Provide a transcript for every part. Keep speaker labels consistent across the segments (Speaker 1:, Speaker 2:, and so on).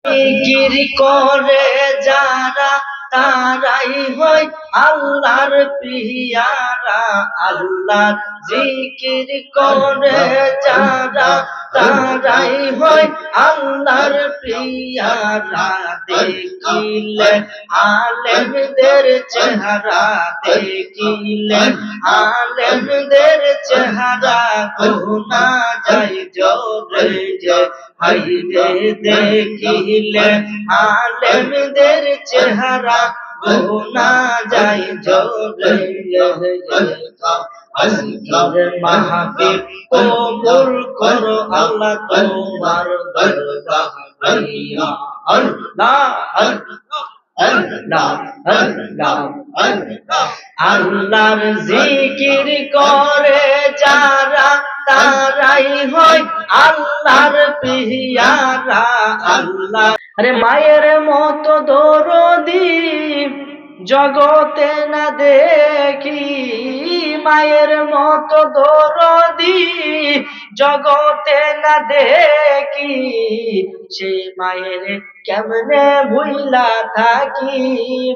Speaker 1: জিকির করে যারা তারাই হয় আল্লাহর পিয়ারা। আল্লাহ জিকির করে যারা তারাই হয় আল্লাহর পিয়ারা। দেখিলে আলেমদের চেহারা, দেখিলে আলেমদের চেহারা গোনা যায় জোরে যে হাইরে। দেখিলে আলেমদের চেহারা গোনা যায় জোরে। আজকের মাহফিল কবুল করো আল্লাহ তোমার দরবার। আল্লাহ আল্লাহ আল্লাহ আল্লাহ আল্লাহ। আল্লাহর জিকির করে যারা তারাই হয় আল্লাহর পিয়ারা। আল্লাহ আরে মায়ের মতো দরদি জগতে না দেখি, মায়ের মতো দরদি জগতে না দেখি। সে মায়ের কেমনে ভুইলা থাকি,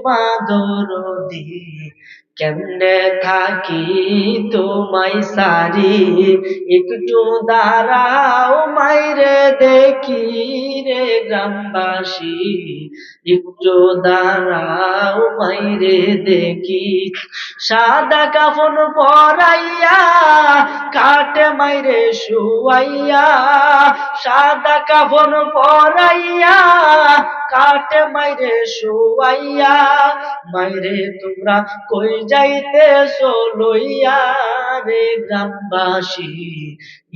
Speaker 1: মা দরদি কেমনে থাকি তোমায় সারি। একটু দাঁড়াও মাইরে দেখি রে গ্রামবাসী, একটু দাঁড়াও মাইরে দেখি। সাদা কাফন পরাইয়া কাটে মাইরে শুয়াইয়া, সাদা কাফন পরাইয়া কাটে মাইরে শুয়াইয়া। মাইরে তোমরা কই যাইতেছো লইয়া রে গ্রামবাসী,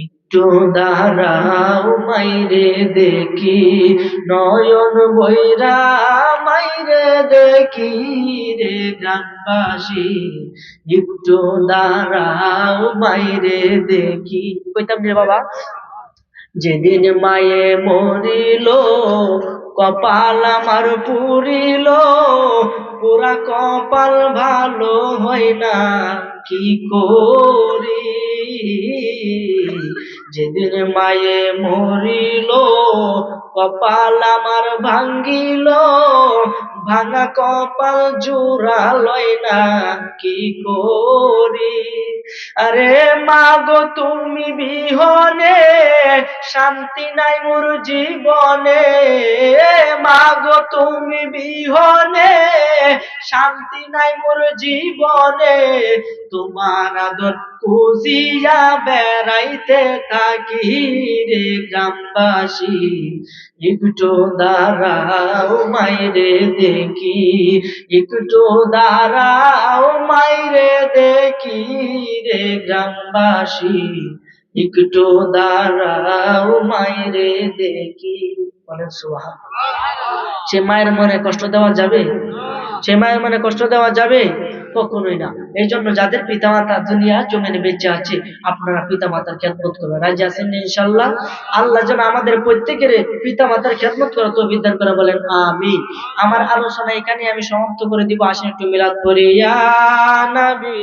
Speaker 1: একটু দাঁড়াও মাইরে দেখি। নয়ন বইরা মাইরে দেখি রে গ্রামবাসী, একটু দাঁড়াও মাইরে দেখি। কইতাম রে বাবা, যেদিন মায়ে মরিল কপাল আমার পুরিল, পুরা কপাল ভালো হয় না কি করি। যেদিন মায়ে মরিল কপাল আমার ভাঙ্গিল, ভাঙা কপাল জোড়া লয় না কি করি। আরে মাগো তুমি বিহনে শান্তি নাই মোর জীবনে, মাগো তুমি বিহনে শান্তি নাই মোর জীবনে। তোমার আদর খুঁজিয়া বেড়াইতে থাকি রে গ্রামবাসী, একটু দাঁড়াও মাইরে দেখি, একটু দাঁড়াও মাইরে দেখি রে গ্রামবাসী, একটু দাঁড়াও মাইরে দেখি। বলেন সুবহানাল্লাহ। সে মায়ের মনে কষ্ট দেওয়া যাবে? সে মায়ের মনে কষ্ট দেওয়া যাবে? কখনোই না। এই জন্য যাদের পিতামাতা দুনিয়া জমিনে বেঁচে আছে, আপনারা পিতামাতার খেদমত করবেন। রাজি আছেন ইনশাআল্লাহ? আল্লাহ যেন আমাদের প্রত্যেকের পিতামাতার খেদমত করার তৌফিক দান করে, বলেন আমিন। আমার আলোচনা এখানে আমি সমাপ্ত করে দিব। আসেন একটু মিলাদ পড়ি, ইয়া নবী